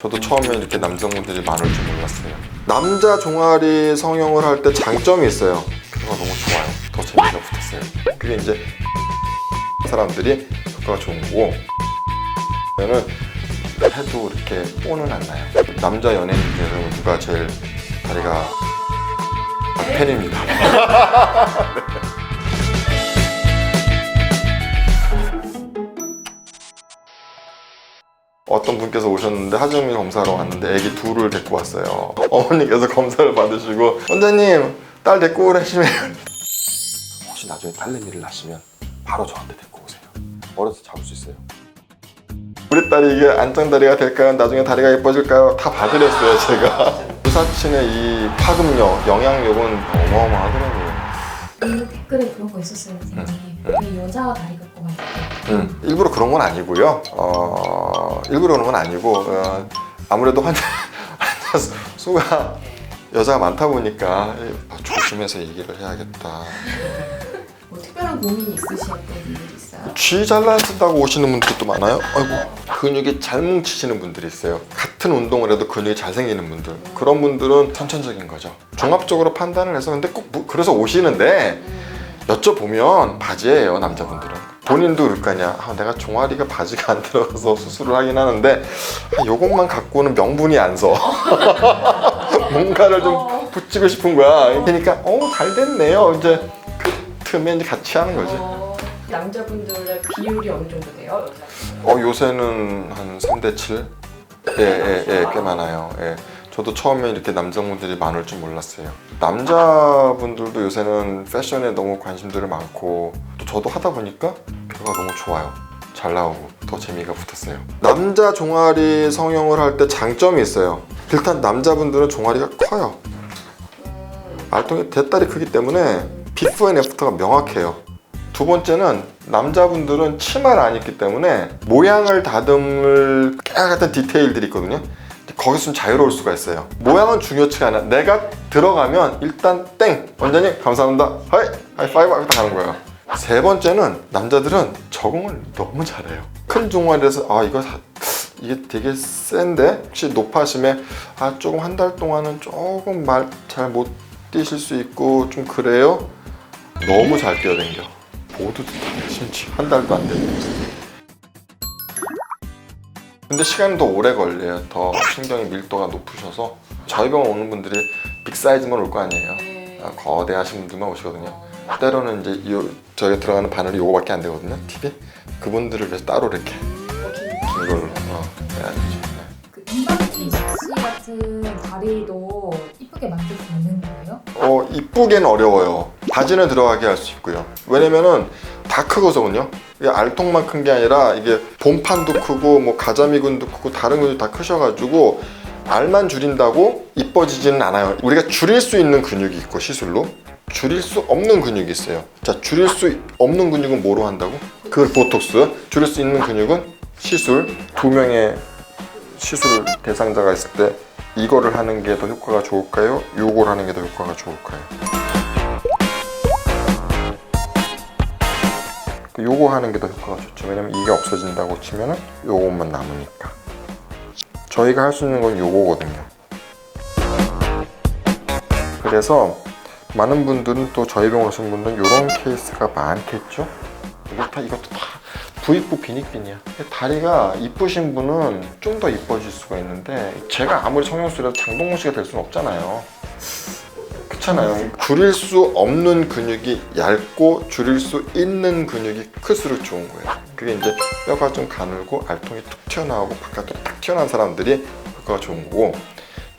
저도 처음에 이렇게 남성분들이 많을 줄 몰랐어요. 남자 종아리 성형을 할 때 장점이 있어요. 그거가 너무 좋아요. 더 재미가 붙었어요. 그게 이제 사람들이 효과가 좋은 거고, 그러면 해도 이렇게 뽀는 안 나요. 남자 연예인 중에서 누가 제일 다리가 팬입니다. 어떤 분께서 오셨는데 하정밀 검사하러 왔는데 애기 둘을 데리고 왔어요. 어머니께서 검사를 받으시고, 원장님 딸 데리고 오라시면 혹시 나중에 딸내미를 낳으시면 바로 저한테 데리고 오세요. 어려서 잡을 수 있어요. 우리 딸이 이게 안짱다리가 될까요? 나중에 다리가 예뻐질까요? 다 봐드렸어요 제가. 유사친의 이 파급력, 영향력은 어마어마하더라고요. 그 댓글에 그런 거 있었어요, 선생님. 왜 여자가 다리가 꼬만데? 일부러 그런 건 아니고요. 일부러 그런 건 아니고, 아무래도 환자 수가 여자가 많다 보니까 조심해서 얘기를 해야겠다. 뭐 특별한 고민이 있으셨던 분들이 있어요? 쥐 잘라준다고 오시는 분들도 많아요. 아이고, 근육이 잘 뭉치시는 분들이 있어요. 같은 운동을 해도 근육이 잘 생기는 분들, 그런 분들은 선천적인 거죠. 종합적으로 판단을 해서. 근데 꼭 그래서 오시는데 여쭤보면 바지예요, 남자분들은. 본인도 그럴 거 아니야. 내가 종아리가 바지가 안 들어가서 수술을 하긴 하는데 요것만 갖고는 명분이 안 서. 뭔가를 좀 붙이고 싶은 거야. 그러니까 잘 됐네요. 이제 그 틈에 이제 같이 하는 거지. 남자분들의 비율이 어느 정도 돼요? 여자? 요새는 한 3대7? 꽤 많아요. 예. 저도 처음에 이렇게 남성분들이 많을 줄 몰랐어요. 남자분들도 요새는 패션에 너무 관심들이 많고, 또 저도 하다 보니까 결과가 너무 좋아요. 잘 나오고 더 재미가 붙었어요. 남자 종아리 성형을 할 때 장점이 있어요. 일단 남자분들은 종아리가 커요. 알통이 대딸이 크기 때문에 비포 앤 애프터가 명확해요. 두 번째는 남자분들은 치마를 안 입기 때문에 모양을 다듬을 깨알 같은 디테일들이 있거든요. 거기서 좀 자유로울 수가 있어요. 모양은 중요치가 않아. 내가 들어가면 일단 땡! 원장님 감사합니다. 하이파이브 하고 딱 가는 거예요. 세 번째는 남자들은 적응을 너무 잘해요. 큰 종아리에서 이게 되게 센데, 혹시 높아심에 조금 한 달 동안은 조금 말 잘 못 뛰실 수 있고 좀 그래요? 너무 잘 뛰어댕겨. 모두 심지어 한 달도 안 됐는데. 근데 시간이 더 오래 걸려요. 더 신경이 밀도가 높으셔서. 저희 병원 오는 분들이 빅사이즈만 올 거 아니에요. 거대하신 분들만 오시거든요. 때로는 이제 저희가 들어가는 바늘이 요거밖에 안 되거든요. TV. 그분들을 위해서 따로 이렇게 긴 걸로 해야 되죠. 그 인바디 섹시 같은 다리도 이쁘게 만들 수 있는 거예요? 이쁘게는 어려워요. 바지는 들어가게 할 수 있고요. 왜냐면은 다 크거든요. 이게 알통만 큰 게 아니라 이게 본판도 크고 뭐 가자미근도 크고 다른 근육도 다 크셔가지고 알만 줄인다고 이뻐지지는 않아요. 우리가 줄일 수 있는 근육이 있고 시술로 줄일 수 없는 근육이 있어요. 자, 줄일 수 없는 근육은 뭐로 한다고? 그걸 보톡스. 줄일 수 있는 근육은 시술. 2명의 시술 대상자가 있을 때 이거를 하는 게 더 효과가 좋을까요? 요걸 하는 게 더 효과가 좋을까요? 요거 하는 게 더 효과가 좋죠. 왜냐면 이게 없어진다고 치면은 요것만 남으니까. 저희가 할 수 있는 건 요거거든요. 그래서 많은 분들은, 또 저희 병원 오신 분들은 이런 케이스가 많겠죠? 이것도 다 부익부 빈익빈이야. 다리가 이쁘신 분은 좀 더 이뻐질 수가 있는데, 제가 아무리 성형수라도 장동건 씨가 될 수는 없잖아요. 그렇잖아요. 줄일 수 없는 근육이 얇고 줄일 수 있는 근육이 클수록 좋은 거예요. 그게 이제 뼈가 좀 가늘고 알통이 툭 튀어나오고 바깥으로 딱 튀어나온 사람들이 효과가 좋은 거고,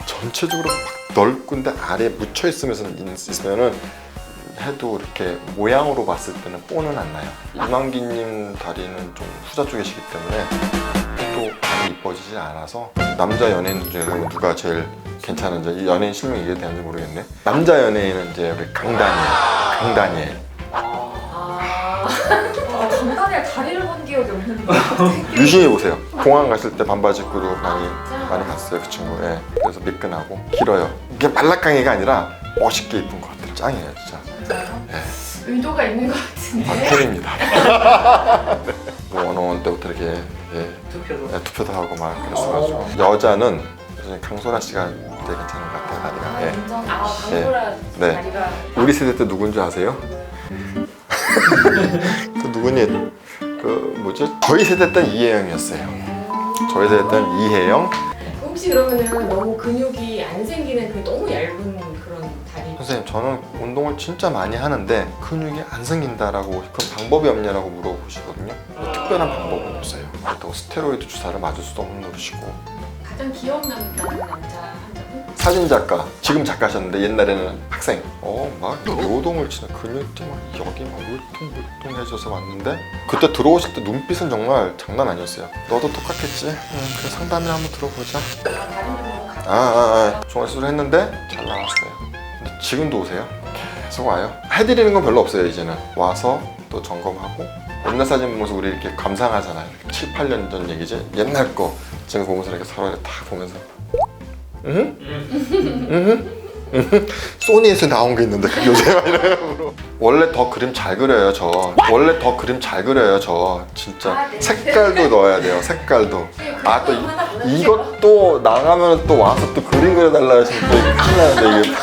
전체적으로 막 넓은데 아래에 묻혀 있으면은 해도 이렇게 모양으로 봤을 때는 뽀는 안 나요. 이만기님 다리는 좀 후자 쪽이시기 때문에 또 많이 이뻐지지 않아서. 남자 연예인 중에서 누가 제일 괜찮은지, 이 연예인 실명 이해도 되는지 모르겠네. 남자 연예인은 이제 우리 강다니엘. 강다니엘 다리를 본 기억이 없는데. 유심히 보세요. 공항 갔을 때 반바지 입고도 많이 갔어요, 그 친구. 예. 그래서 미끈하고 길어요. 이게 말라깡이가 아니라 멋있게 이쁜 것 같아요. 짱이에요, 진짜. 의도가 있는 것 같은데. 팬입니다. 원어원 때부터 이렇게 투표도 하고 막 그랬어가지고 여자는 요즘 강소라 씨가 되게 괜찮은 것 같아요 다리가. 예. 인정. 강소라 네. 다리가. 우리 세대 때 누군지 아세요? 그 누구니? 그 뭐지? 저희 세대 때는 이혜영이었어요. 저희 세대 때는 이혜영. 혹시 그러면은 너무 근육이 안 생기는 그 너무 얇은 그런 다리. 선생님 저는 운동을 진짜 많이 하는데 근육이 안 생긴다라고 그럼 방법이 없냐라고 물어보시거든요. 뭐 특별한 방법은 없어요. 그렇다고 스테로이드 주사를 맞을 수도 없는 노릇이고. 가장 기억나는 남자 환자분? 사진작가, 지금 작가셨는데 옛날에는 학생. 막 요동을 치는 근육이 막 여기 막 울퉁불퉁해져서 왔는데 그때 들어오실 때 눈빛은 정말 장난 아니었어요. 너도 똑같겠지? 그래 상담이나 한번 들어보자. 다른 분으로 종합수술 했는데 잘 나왔어요. 근데 지금도 오세요. 계속 와요. 해드리는 건 별로 없어요 이제는. 와서 또 점검하고 옛날 사진 보면서 우리 이렇게 감상하잖아요. 7, 8년 전 얘기지? 옛날 거 지금 보면서 이렇게 서로 이렇게 다 보면서 소니에서 나온 게 있는데 그게 요새 이래요. 원래 더 그림 잘 그려요 저. 원래 더 그림 잘 그려요 저. 진짜 네. 색깔도 넣어야 돼요. 색깔도. 또 이것도 나가면 또 와서 또 그림 그려달라 하시면 또 큰일 나는데 이게